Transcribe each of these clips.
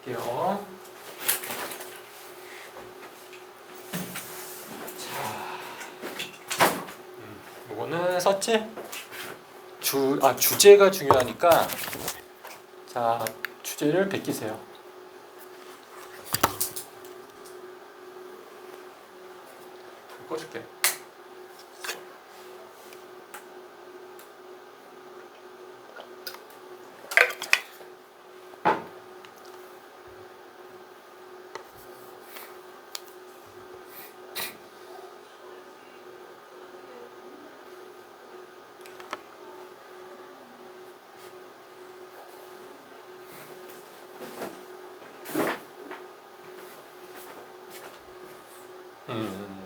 볼게요. 자, 이거는 썼지? 주제가 중요하니까 자, 주제를 베끼세요. 꺼줄게.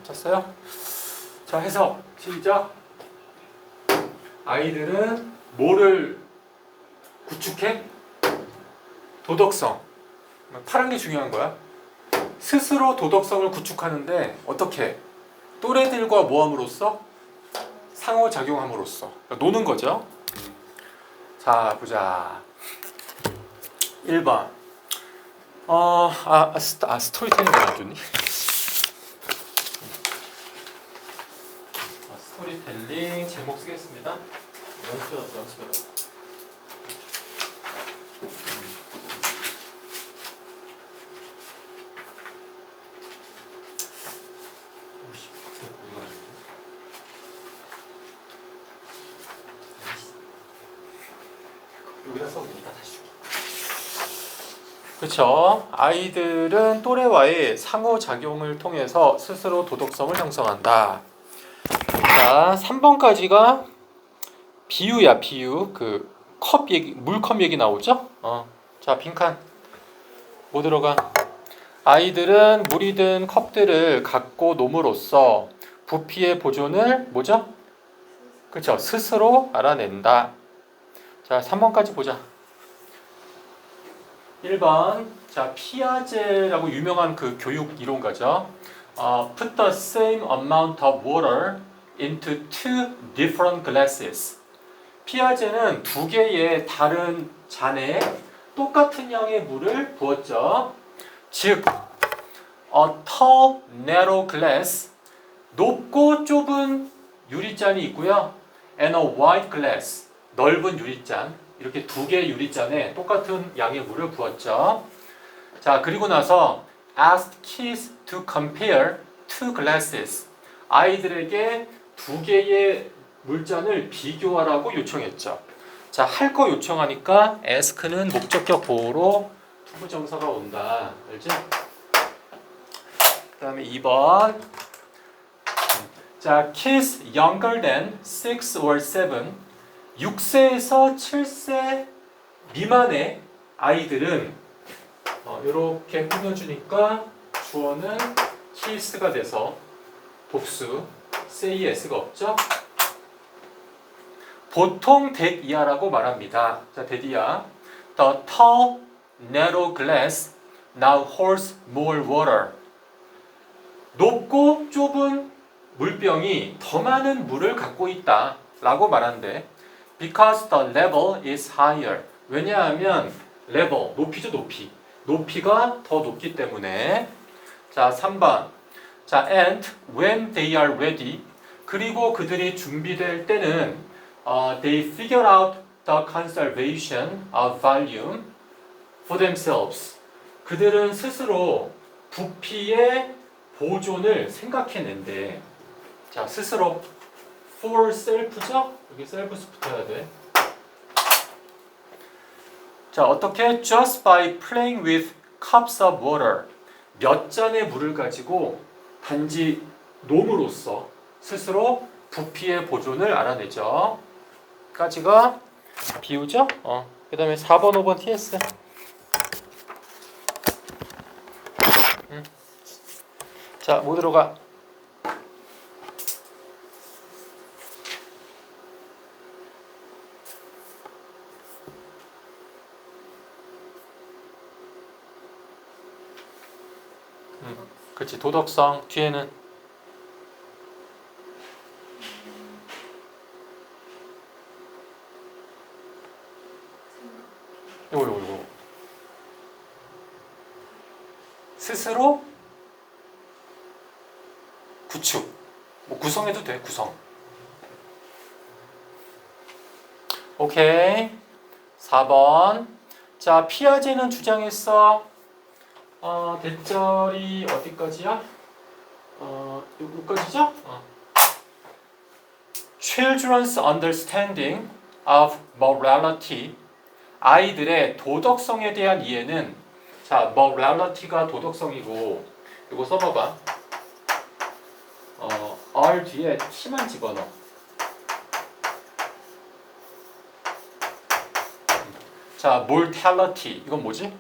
쳤어요? 자, 해석 시작. 아이들은 뭐를 구축해? 도덕성. 파란 게 중요한 거야. 스스로 도덕성을 구축하는데 어떻게? 또래들과 뭐 함으로써? 상호작용함으로써. 그러니까 노는 거죠. 자, 보자. 1번. 스토리텔링 안 좋니? 스토리텔링 제목 쓰겠습니다. 연습해라. 여기다 써보니까 다시 줄게. 그렇죠. 아이들은 또래와의 상호작용을 통해서 스스로 도덕성을 형성한다. 자, 3번까지가 비유야, 비유. 그 컵 얘기, 물컵 얘기 나오죠? 자, 빈칸. 뭐 들어가? 아이들은 물이 든 컵들을 갖고 놈으로써 부피의 보존을 뭐죠? 그렇죠. 스스로 알아낸다. 자, 3번까지 보자. 1번. 자, 피아제라고 유명한 그 교육 이론가죠. Put the same amount of water into two different glasses. 피아제는 두 개의 다른 잔에 똑같은 양의 물을 부었죠. 즉, a tall, narrow glass, 높고 좁은 유리잔이 있고요. and a wide glass, 넓은 유리잔. 이렇게 두 개의 유리잔에 똑같은 양의 물을 부었죠. 자, 그리고 나서 asked kids to compare two glasses. 아이들에게 두 개의 물잔을 비교하라고 요청했죠. 자, 할 거 요청하니까 ask는 목적격 보호로 투부정사가 온다. 알지? 그 다음에 2번. 자, kids younger than 6 or 7, 6세에서 7세 미만의 아이들은 이렇게 꾸며주니까 주어는 kids가 돼서 복수 say s가 없죠? 보통 that 이하라고 말합니다. 자, that 이하. The tall, narrow glass now holds more water. 높고 좁은 물병이 더 많은 물을 갖고 있다 라고 말하는데 because the level is higher. 왜냐하면 level, 높이죠, 높이. 높이가 더 높기 때문에. 자, 3번. 자, and when they are ready. 그리고 그들이 준비될 때는 they figure out the conservation of volume for themselves. 그들은 스스로 부피의 보존을 생각해낸대. 자, 스스로 for self죠? 여기 selfs 붙어야 돼. 자, 어떻게? Just by playing with cups of water. 몇 잔의 물을 가지고 단지 놈으로써 스스로 부피의 보존을 알아내죠. 까지가 비유죠? 그 다음에 4번, 5번 TS. 자, 뭐 들어가? 그렇지. 도덕성 뒤에는 요거 스스로 구축. 뭐 구성해도 돼, 구성. 오케이. 4번. 자, 피아제는 주장했어. 대절이 어디까지야? 여기까지죠? Children's understanding of morality. 아이들의 도덕성에 대한 이해는, 자, morality가 도덕성이고, 이거 써봐봐. R 뒤에 T만 집어넣어. 자, mortality. 이건 뭐지?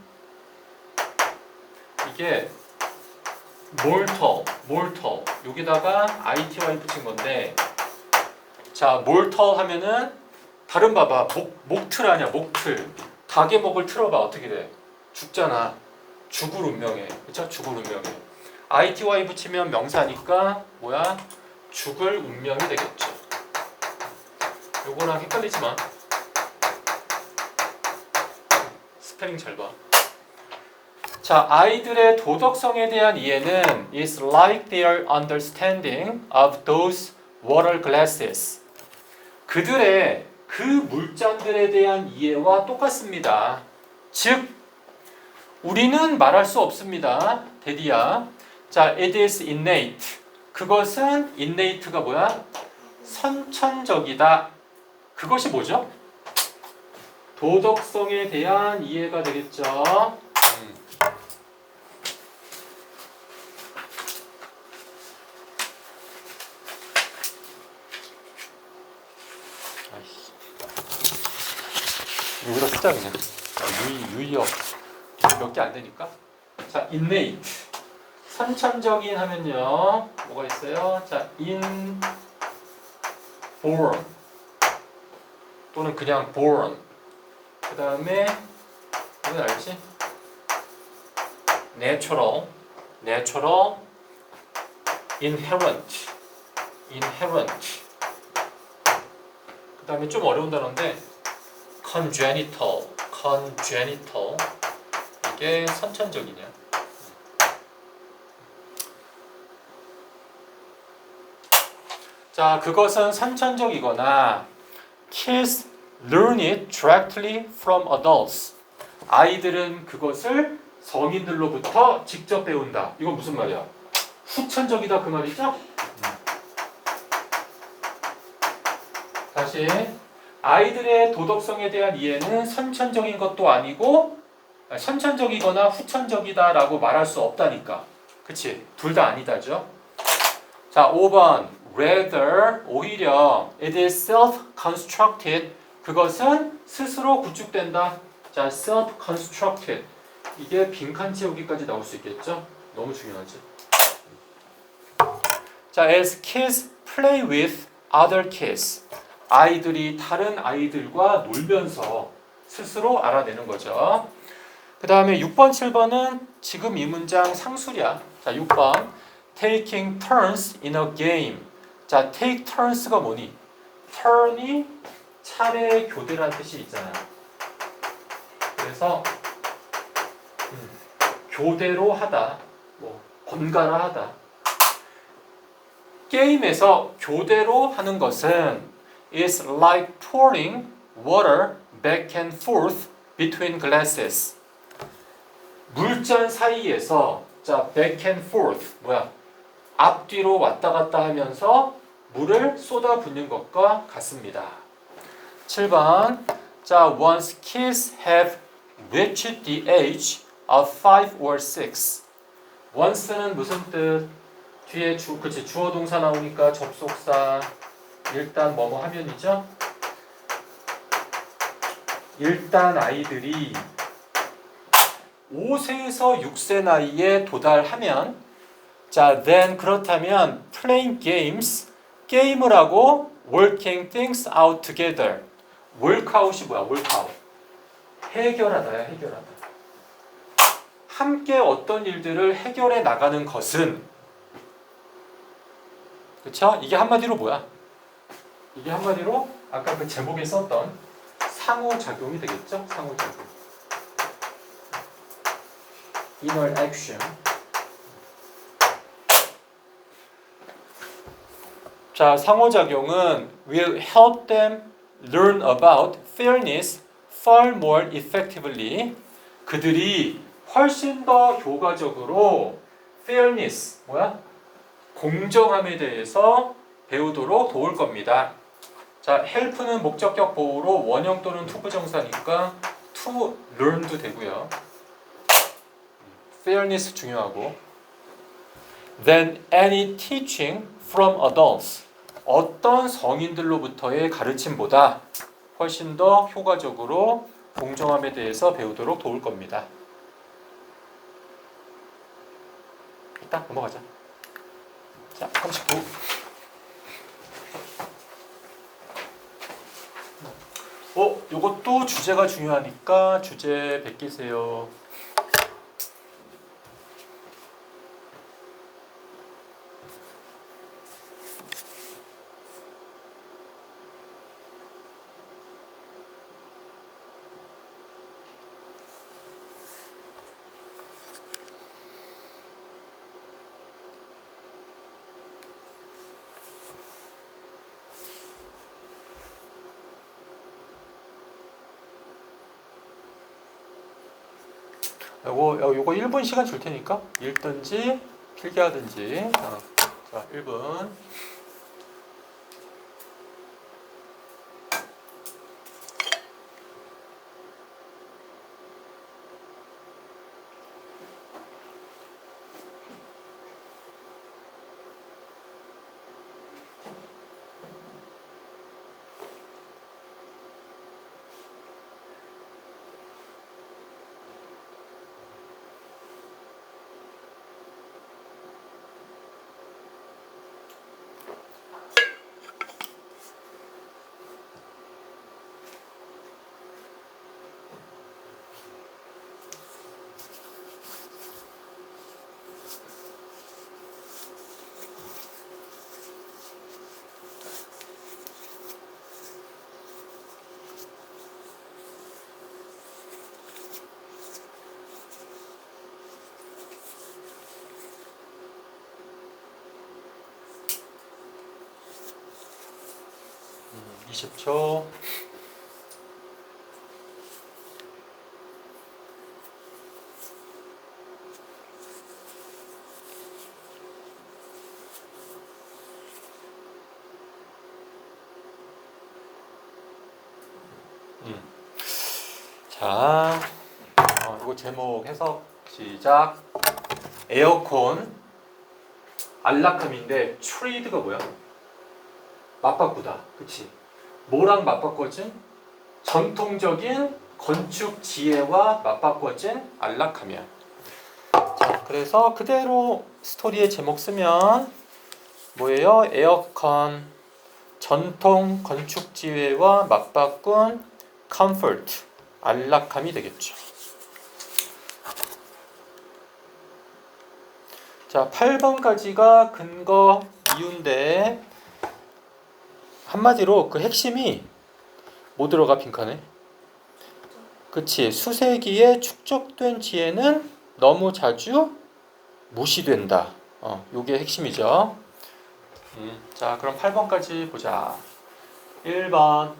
이게 mortal. 여기다가 ITY 붙인 건데, 자, mortal 하면은 다른 봐봐. 목틀 아니야, 목틀. 닭의 목을 틀어봐. 어떻게 돼? 죽잖아. 죽을 운명해. 그쵸? 죽을 운명해. ITY 붙이면 명사니까 뭐야? 죽을 운명이 되겠죠. 요거랑 헷갈리지 마. 스펠링 잘 봐. 자, 아이들의 도덕성에 대한 이해는 is like their understanding of those water glasses. 그들의 그 물잔들에 대한 이해와 똑같습니다. 즉, 우리는 말할 수 없습니다. 데디야. 자, it is innate. 그것은 innate가 뭐야? 선천적이다. 그것이 뭐죠? 도덕성에 대한 이해가 되겠죠. 여기다 쓰자 그냥. 유의어 몇 개 안 되니까. 자, innate. 선천적인 하면요. 뭐가 있어요? 자, inborn 또는 그냥 born. 그 다음에 이건 알지? natural, inherent. 그 다음에 좀 어려운 단어인데 congenital. 이게 선천적이냐? 자, 그것은 선천적이거나 kids learn it directly from adults. 아이들은 그것을 성인들로부터 직접 배운다. 이건 무슨 말이야? 후천적이다 그 말이죠? 다시 아이들의 도덕성에 대한 이해는 선천적인 것도 아니고 선천적이거나 후천적이다라고 말할 수 없다니까. 그치? 둘 다 아니다죠? 자, 5번 rather 오히려 it is self-constructed. 그것은 스스로 구축된다. 자, self-constructed. 이게 빈칸 채우기까지 나올 수 있겠죠? 너무 중요하지. 자, as kids play with other kids. 아이들이 다른 아이들과 놀면서 스스로 알아내는 거죠. 그 다음에 6번, 7번은 지금 이 문장 상술이야. 자, 6번 taking turns in a game. 자, take turns가 뭐니? turn이 차례 교대라는 뜻이 있잖아. 그래서 교대로 하다, 뭐 번갈아 하다. 게임에서 교대로 하는 것은 is like pouring water back and forth between glasses. 물잔 사이에서 자, back and forth 뭐야? 앞뒤로 왔다 갔다 하면서 물을 쏟아붓는 것과 같습니다. 7번 자, once kids have reached the age of 5 or 6. once는 무슨 뜻? 뒤에 주어 동사 나오니까 접속사 일단 뭐뭐 하면이죠? 일단 아이들이 5세에서 6세 나이에 도달하면 자, then 그렇다면 playing games 게임을 하고 working things out together. workout이 뭐야? workout. 해결하다야, 해결하다. 함께 어떤 일들을 해결해 나가는 것은 그쵸? 이게 한마디로 뭐야? 이게 한마디로 아까 그 제목에 썼던 상호작용이 되겠죠? 상호작용. inner action. 자, 상호작용은 will help them learn about fairness far more effectively. 그들이 훨씬 더 효과적으로 fairness, 뭐야? 공정함에 대해서 배우도록 도울 겁니다. 자, help는 목적격 보호로 원형 또는 투부정사니까 to learn도 되고요. fairness 중요하고. Then any teaching from adults. 어떤 성인들로부터의 가르침보다 훨씬 더 효과적으로 공정함에 대해서 배우도록 도울 겁니다. 일단 넘어가자. 자, 39. 요것도 주제가 중요하니까 주제 베끼세요. 요거 1분 시간 줄 테니까 읽든지 필기 하든지. 자, 1분. 음, 20초. 자, 이거 제목 해석 시작. 에어컨 안락함인데 트레이드가 뭐야? 맞바꾸다. 그치? 뭐랑 맞바꿔진? 전통적인 건축 지혜와 맞바꿔진 안락함이야. 자, 그래서 그대로 스토리의 제목 쓰면 뭐예요? 에어컨 전통 건축 지혜와 맞바꾼 comfort 안락함이 되겠죠. 자, 8번까지가 근거 이유인데 한마디로 그 핵심이 뭐 들어가 빈칸에? 그치, 수세기에 축적된 지혜는 너무 자주 무시된다. 요게 핵심이죠. 자, 그럼 8번까지 보자. 1번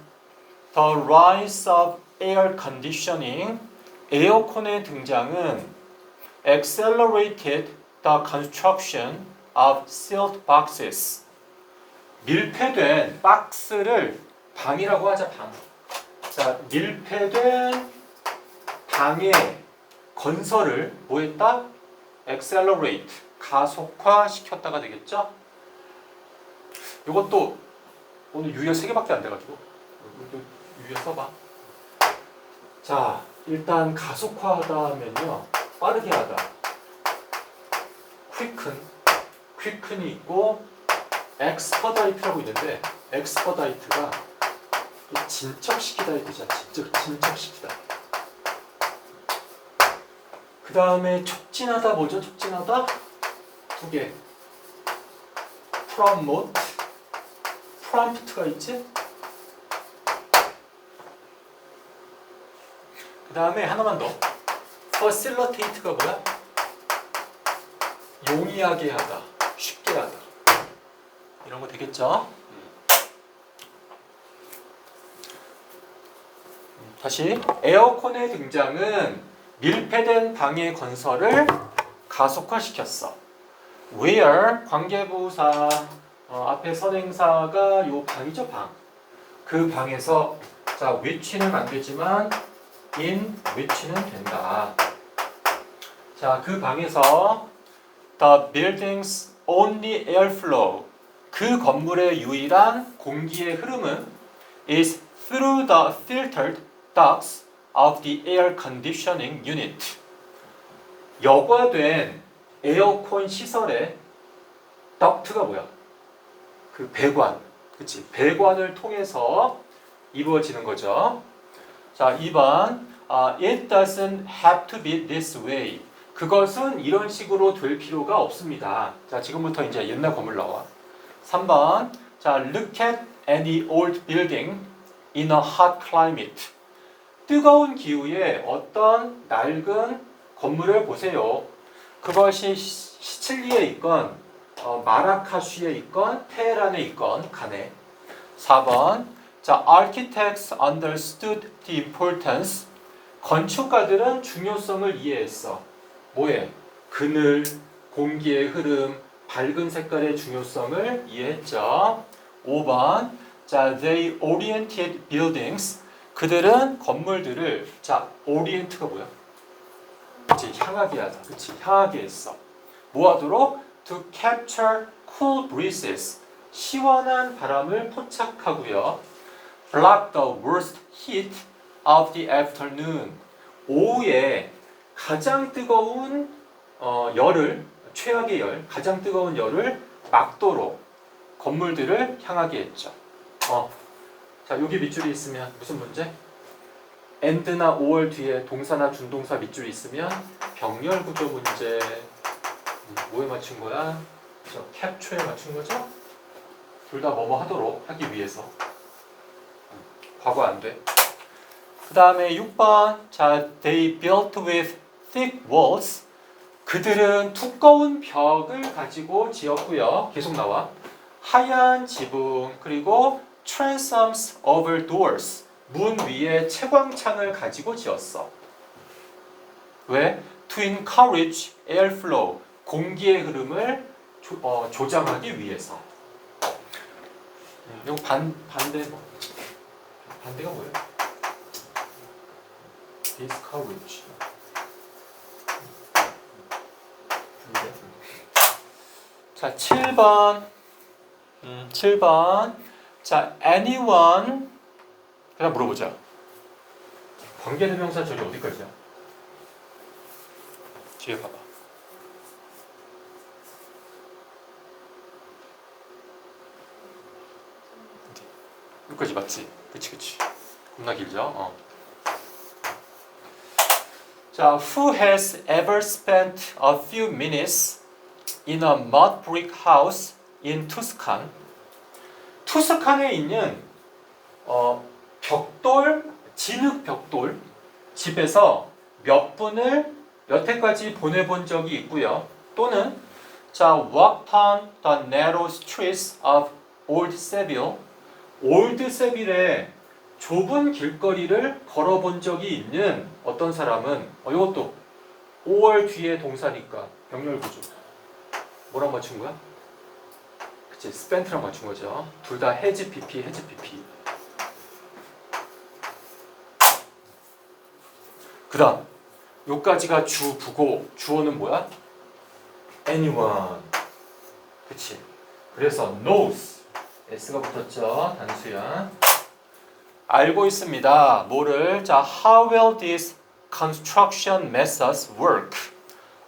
The rise of air conditioning 에어컨의 등장은 accelerated the construction of sealed boxes 밀폐된 박스를 방이라고 하자. 방. 자, 밀폐된 방의 건설을 뭐 했다? accelerate 가속화 시켰다가 되겠죠? 이것도 오늘 유형 3개밖에 안 돼가지고 유형 써봐. 자, 일단 가속화하다 하면요 빠르게 하다 quicken 이 있고 expedite라고 있는데 expedite가 진척시키다의 뜻이야. 진척시키다. 그 다음에 촉진하다 뭐죠? 촉진하다 2개 prompt가 있지? 그 다음에 하나만 더 facilitate가 뭐야? 용이하게 하다, 쉽게 하다. 이런 거 되겠죠? 다시 에어컨의 등장은 밀폐된 방의 건설을 가속화시켰어. Where 관계부사 앞에 선행사가 요 방이죠, 방. 그 방에서 자 which는 안 되지만 in which는 된다. 자, 그 방에서 the building's only airflow 그 건물의 유일한 공기의 흐름은 is through the filtered ducts of the air conditioning unit. 여과된 에어컨 시설의 덕트가 뭐야? 그 배관, 그치? 배관을 통해서 이루어지는 거죠. 자, 2번 It doesn't have to be this way. 그것은 이런 식으로 될 필요가 없습니다. 자, 지금부터 이제 옛날 건물 나와. 3번 자, look at any old building in a hot climate. 뜨거운 기후에 어떤 낡은 건물을 보세요. 그것이 시칠리에 있건 마라카슈에 있건 테헤란에 있건 간에. 4번 자, architects understood the importance. 건축가들은 중요성을 이해했어. 뭐에? 그늘, 공기의 흐름, 밝은 색깔의 중요성을 이해했죠. 5번 자, they oriented buildings. 그들은 건물들을 자, orient가 뭐야? 그치, 향하게 하자. 그치, 향하게 했어. 뭐 하도록? To capture cool breezes. 시원한 바람을 포착하고요. Block the worst heat of the afternoon. 오후에 가장 뜨거운 열을, 최악의 열, 가장 뜨거운 열을 막도록 건물들을 향하게 했죠. 자, 여기 밑줄이 있으면 무슨 문제? and나 or 뒤에 동사나 준동사 밑줄이 있으면 병렬 구조 문제. 뭐에 맞춘 거야? 저 capture에 맞춘 거죠? 둘 다 뭐뭐 하도록 하기 위해서. 과거 안 돼. 그 다음에 6번 자, they built with thick walls. 그들은 두꺼운 벽을 가지고 지었고요. 계속 나와. 하얀 지붕 그리고 transoms over doors. 문 위에 채광창을 가지고 지었어. 왜? To encourage airflow. 공기의 흐름을 조장하기 위해서. 이거 반대 뭐? 반대가 뭐예요? discourage. 반대. 자, 7번. 7번. 자, anyone. 그냥 물어보자. 관계대명사 저기 어디까지야? 뒤에 봐봐. 여기까지 맞지? 그치. 겁나 길죠? 자, who has ever spent a few minutes in a mud brick house in Tuscan? 투스칸에 있는 벽돌, 진흙 벽돌 집에서 몇 분을 여태까지 보내본 적이 있고요. 또는 자, walked on the narrow streets of Old Seville. 올드 세빌의 좁은 길거리를 걸어본 적이 있는 어떤 사람은 이것도 5월 뒤에 동사니까 병렬 구조. 뭐랑 맞춘 거야? 그치, spent랑 맞춘 거죠. 둘 다 has pp, has pp. 그 다음 요까지가 주부고 주어는 뭐야? anyone. 그치. 그래서 knows s가 붙었죠. 단수야. 알고 있습니다. 뭐를? 자, how well these construction methods work.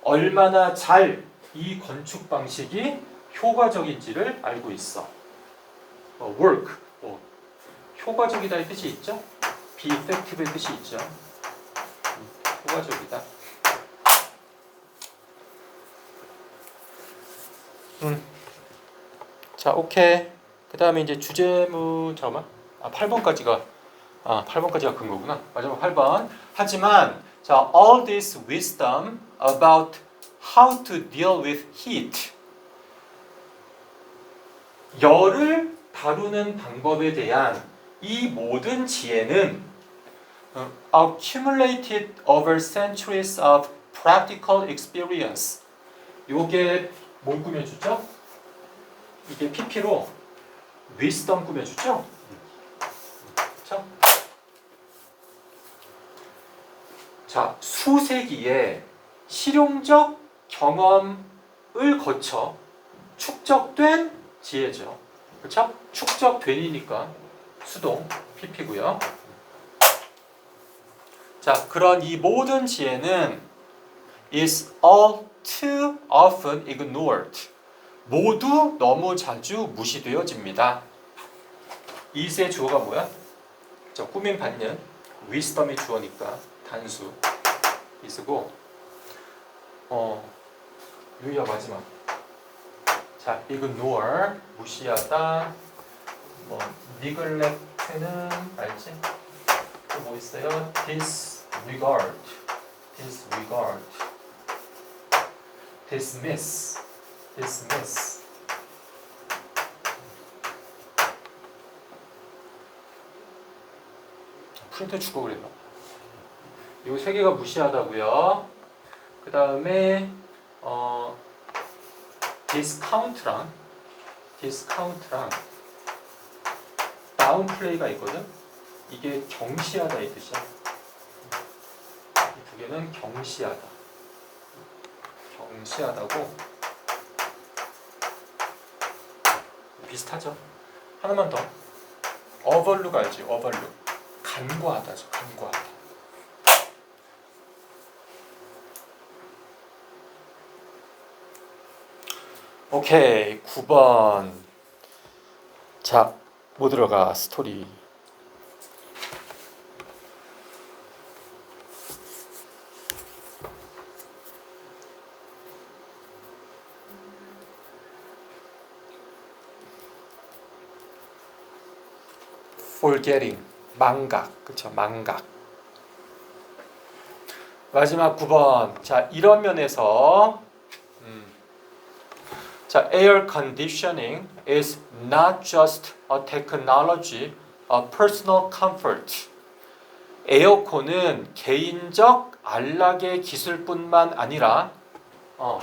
얼마나 잘 이 건축 방식이 효과적인지를 알고 있어. work. 효과적이다의 뜻이 있죠? be effective의 뜻이 있죠. 효과적이다. 자, 오케이. 그 다음에 이제 주제문, 잠깐만. 8번까지가 근거구나. 마지막 8번. 하지만, 자, all this wisdom about how to deal with heat. 열을 다루는 방법에 대한 이 모든 지혜는 accumulated over centuries of practical experience. 요게 뭘 꾸며주죠? 이게 PP로 wisdom 꾸며주죠? 그렇죠? 자, 수세기의 실용적 경험을 거쳐 축적된 지혜죠. 그렇죠? 축적된이니까 수동 PP고요. 자, 그런 이 모든 지혜는 is all too often ignored. 모두 너무 자주 무시되어집니다. is의 주어가 뭐야? 저 꾸민 받는 wisdom이 주어니까 단수 is고 유희야 마지막. 자, ignore 무시하다. 뭐 neglect는 알지? 또 뭐 있어요? disregard, dismiss. 프린터 주고 그래요. 이 세 개가 무시하다고요. 그 다음에 discount랑 downplay가 있거든. 이게 경시하다 이 뜻이야. 이 두 개는 경시하다고 비슷하죠. 하나만 더. overlook 알지? overlook. 간과하다죠. 간과하다. 오케이. 9번. 자, 뭐 들어가? 스토리. forgetting. 망각. 그쵸? 망각. 마지막 9번. 자, 이런 면에서 자, air conditioning is not just a technology of personal comfort. 에어컨은 개인적 안락의 기술뿐만 아니라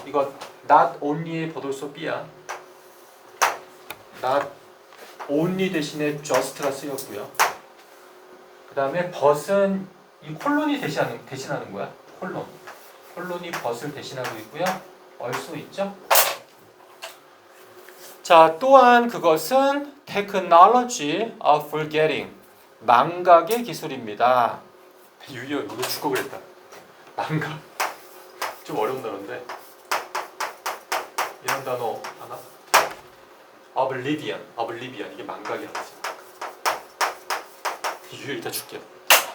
이거 not only의 보돌소 B야. not only 대신에 just가 쓰였고요. 그 다음에 but은 이 콜론이 대신하는 거야. 콜론이 but을 대신하고 있고요. also 있죠. 자, 또한 그것은 technology of forgetting, 망각의 기술입니다. 유희야, 이거 죽어 그랬다. 망각. 좀 어려운 단어인데. 이런 단어 하나? oblivion. 이게 망각이라는 거지. 유희야, 이따 줄게요.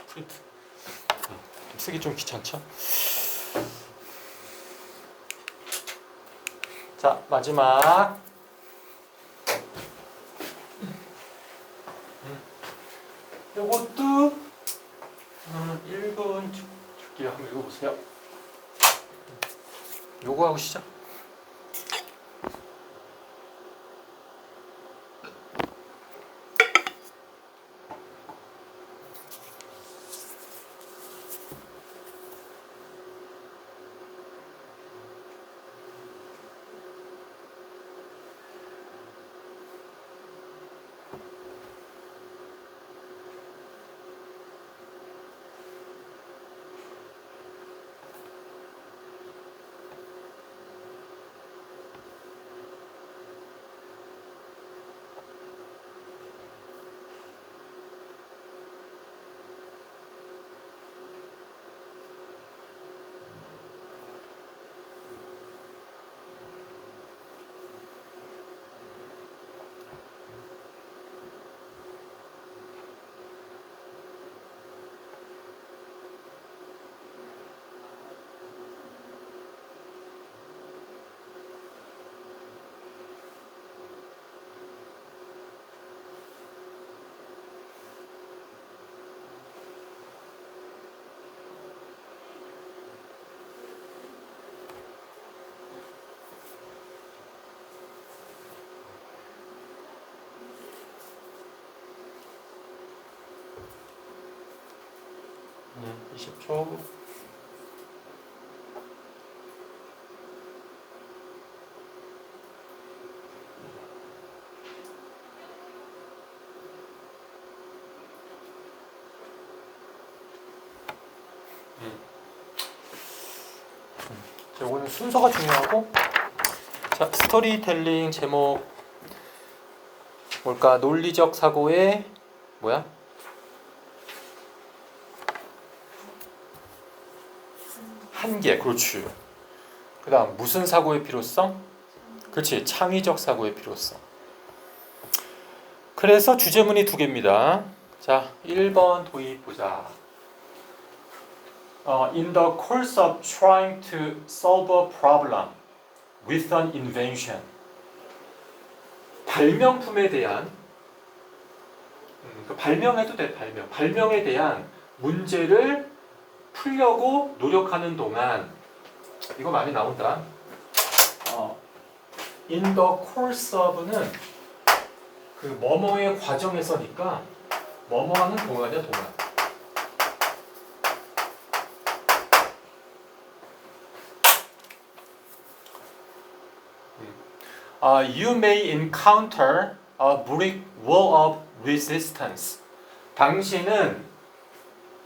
프린트. 쓰기 좀 귀찮죠? 자, 마지막. 요것도 1번 줄게요. 한번 읽어보세요. 요거 하고 시작. 20초. 요거는 순서가 중요하고. 자, 스토리텔링 제목 뭘까? 논리적 사고의 뭐야? 한계. 그렇지. 그다음 무슨 사고의 필요성? 그렇지. 창의적 사고의 필요성. 그래서 주제문이 두 개입니다. 자, 1번 도입 보자. In the course of trying to solve a problem with an invention. 발명품에 대한 발명해도 돼. 발명에 대한 문제를 풀려고 노력하는 동안 이거 많이 나온다. In the course of는 그 뭐뭐의 과정에서니까 뭐뭐하는 동안이야 동안. You may encounter a brick wall of resistance. 당신은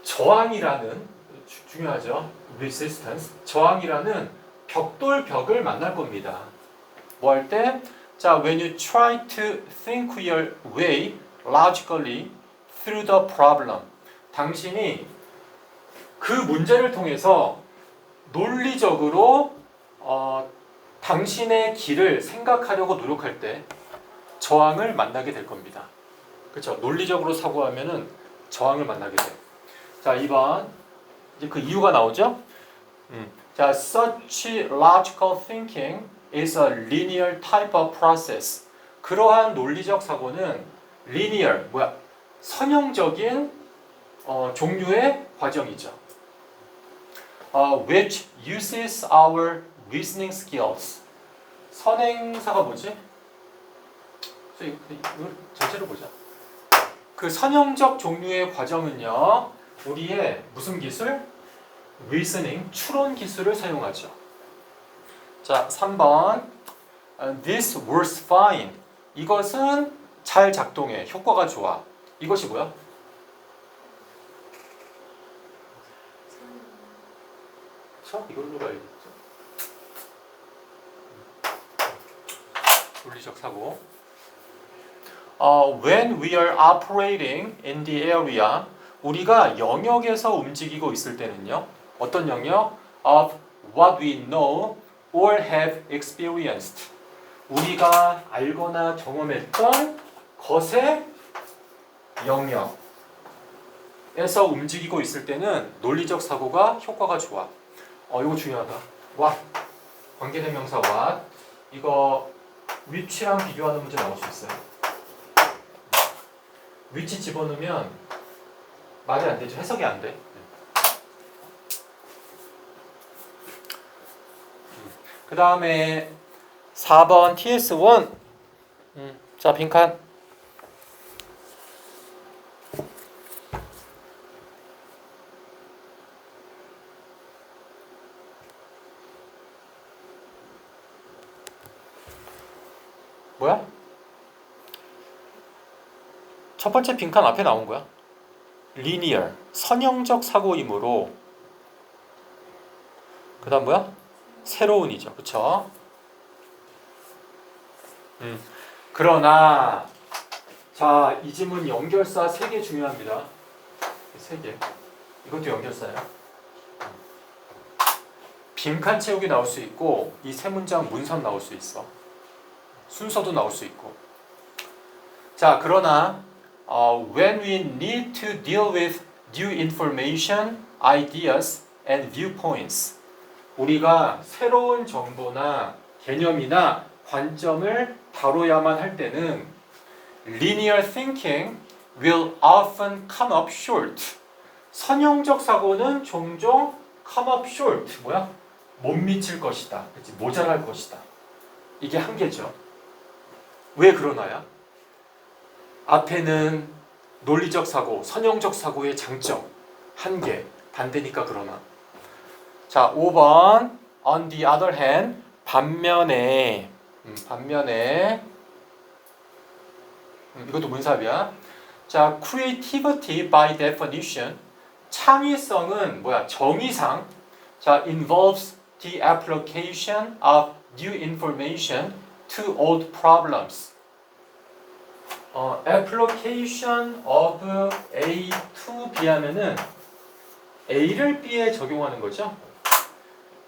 저항이라는 중요하죠. resistance. 저항이라는 벽돌벽을 만날 겁니다. 뭐 할 때? 자, when you try to think your way logically through the problem. 당신이 그 문제를 통해서 논리적으로 당신의 길을 생각하려고 노력할 때 저항을 만나게 될 겁니다. 그렇죠? 논리적으로 사고하면은 저항을 만나게 돼. 자, 2번. 이제 그 이유가 나오죠? 자, such logical thinking is a linear type of process. 그러한 논리적 사고는 linear, 선형적인 종류의 과정이죠. Which uses our reasoning skills. 선행사가 뭐지? 이걸 전체로 보자. 그 선형적 종류의 과정은요, 우리의 무슨 기술? reasoning, 추론 기술을 사용하죠. 자, 3번. This works fine. 이것은 잘 작동해. 효과가 좋아. 이것이 뭐야? 이걸로 가야겠죠. 논리적 사고. When we are operating in the area, 우리가 영역에서 움직이고 있을 때는요. 어떤 영역? Of what we know or have experienced. 우리가 알거나 경험했던 것의 영역에서 움직이고 있을 때는 논리적 사고가 효과가 좋아. 이거 중요하다. what. 관계대명사 what. 이거 위치랑 비교하는 문제 나올 수 있어요. 위치 집어넣으면 말이 안 되죠. 해석이 안 돼. 그 다음에 4번 TS1. 자, 빈칸. 뭐야? 첫 번째 빈칸 앞에 나온 거야. linear, 선형적 사고이므로. 그 다음 뭐야? 새로운이죠. 그쵸? 그러나 자, 이 지문 연결사 3개 중요합니다. 3개. 이것도 연결사야. 빈칸 채우기 나올 수 있고 이 세 문장 문선 나올 수 있어. 순서도 나올 수 있고. 자, 그러나 when we need to deal with new information, ideas, and viewpoints. 우리가 새로운 정보나 개념이나 관점을 다뤄야만 할 때는 linear thinking will often come up short. 선형적 사고는 종종 come up short. 못 미칠 것이다. 그치? 모자랄 것이다. 이게 한계죠. 왜 그러나요? 앞에는 논리적 사고, 선형적 사고의 장점, 한계 반대니까 그러나. 자, 5번. On the other hand, 반면에 이것도 문사합이야. 자, creativity by definition. 창의성은 뭐야? 정의상. 자, involves the application of new information to old problems. application of A to B 하면은 A를 B에 적용하는 거죠.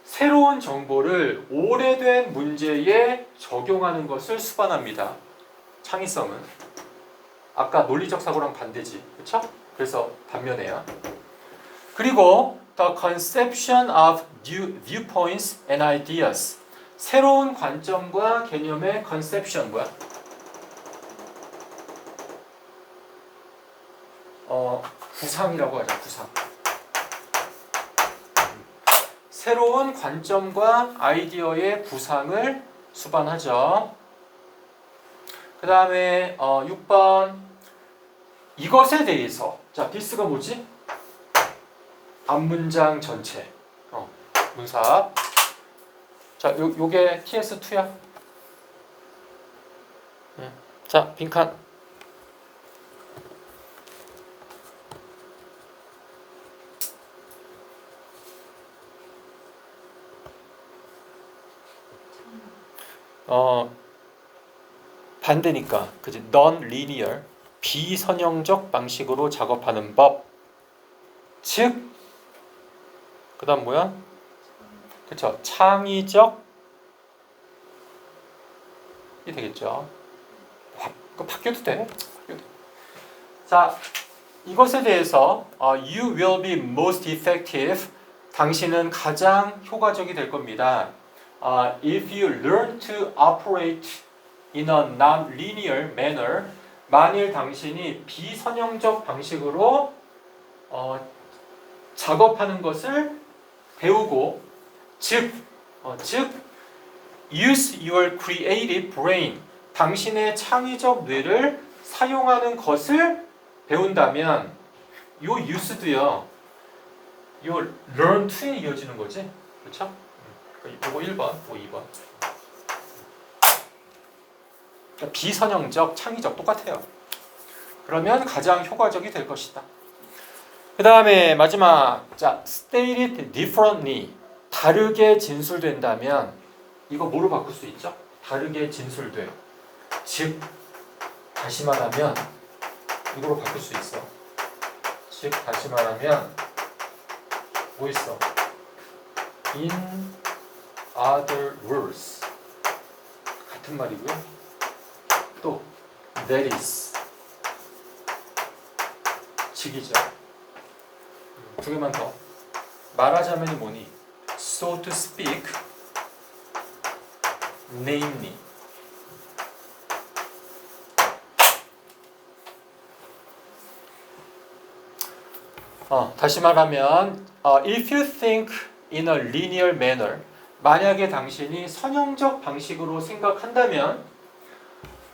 새로운 정보를 오래된 문제에 적용하는 것을 수반합니다. 창의성은. 아까 논리적 사고랑 반대지. 그렇죠? 그래서 반면에야. 그리고 the conception of new viewpoints and ideas. 새로운 관점과 개념의 conception 뭐야? 구상이라고 하자. 구상. 새로운 관점과 아이디어의 구상을 수반하죠. 그 다음에 6번 이것에 대해서. 자, this가 뭐지? 앞문장 전체. 문사. 자, 요게 TS2야. 자, 빈칸. 반대니까. 그지? non-linear, 비선형적 방식으로 작업하는 법. 즉, 그 다음 뭐야? 그쵸? 창의적 이 되겠죠. 바뀌어도 돼. 자, 이것에 대해서 you will be most effective. 당신은 가장 효과적이 될 겁니다. If you learn to operate in a non-linear manner. 만일 당신이 비선형적 방식으로 작업하는 것을 배우고, 즉 use your creative brain. 당신의 창의적 뇌를 사용하는 것을 배운다면 요 use도요. 요 learn to에 이어지는 거지. 그렇죠? 요거 1번, 요거 2번. 그러니까 비선형적, 창의적 똑같아요. 그러면 가장 효과적이 될 것이다. 그 다음에 마지막. 자, stated differently. 다르게 진술된다면 이거 뭐로 바꿀 수 있죠? 다르게 진술돼. 즉, 다시 말하면 이거로 바꿀 수 있어. 즉, 다시 말하면 뭐 있어? In other words. 같은 말이고요. 또 that is. 즉이죠. 두 개만 더. 말하자면이 뭐니? So to speak, namely. 다시 말하면 if you think in a linear manner. 만약에 당신이 선형적 방식으로 생각한다면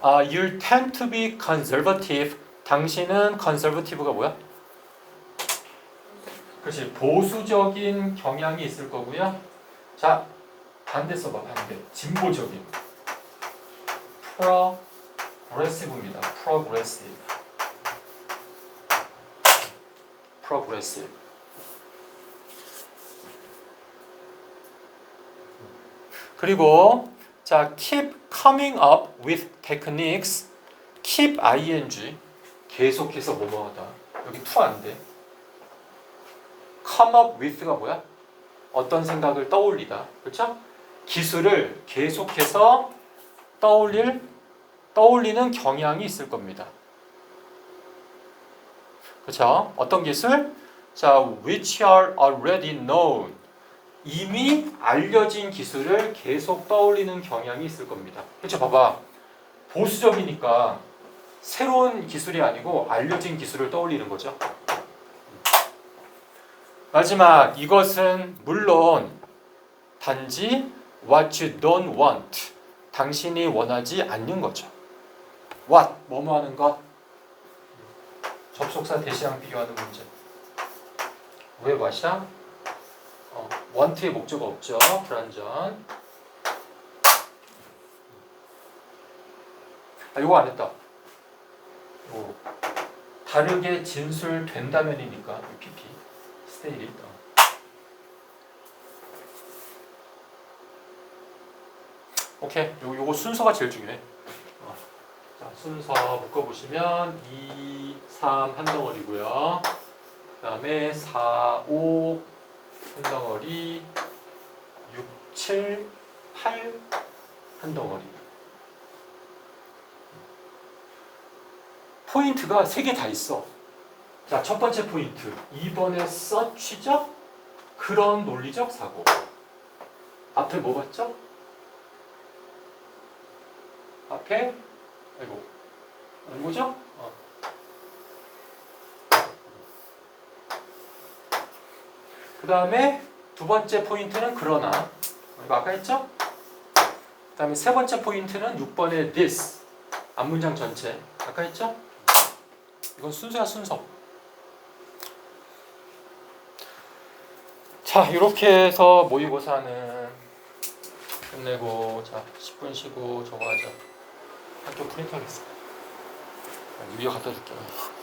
you'll tend to be conservative. 당신은 conservative가 뭐야? 그렇지. 보수적인 경향이 있을 거고요. 자, 반대 써봐. 반대. 진보적인. progressive입니다. progressive. 그리고 자, keep coming up with techniques. keep ing. 계속해서 뭐뭐하다. 여기 to 안 돼. come up with가 뭐야? 어떤 생각을 떠올리다. 그렇죠? 기술을 계속해서 떠올리는 경향이 있을 겁니다. 그렇죠? 어떤 기술? 자, which are already known. 이미 알려진 기술을 계속 떠올리는 경향이 있을 겁니다. 그렇죠? 봐봐. 보수적이니까 새로운 기술이 아니고 알려진 기술을 떠올리는 거죠. 마지막, 이것은 물론 단지 what you don't want. 당신이 원하지 않는 거죠. what, 뭐뭐 하는 것. 접속사 대시랑 비교하는 문제. 왜 what이야? want의 목적어 없죠. 불완전. 이거 안 했다. 다르게 진술된다면이니까 PP stated. 오케이. 요거 순서가 제일 중요해. 자, 순서 묶어보시면 2, 3 한 덩어리고요. 그 다음에 4, 5 한 덩어리, 6, 7, 8 한 덩어리. 포인트가 3개 다 있어. 자, 첫 번째 포인트. 2번의 such적 그런 논리적 사고. 앞에 뭐 봤죠? 앞에 뭐죠? 그 다음에 두 번째 포인트는 그러나. 이거 아까 했죠? 그 다음에 세 번째 포인트는 6번의 this. 앞문장 전체. 아까 했죠? 이건 순서야, 순서. 자, 이렇게 해서 모의고사는 끝내고, 자, 10분 쉬고 저거 하자. 학교 프린트 하겠습니다. 위에 갖다 줄게요.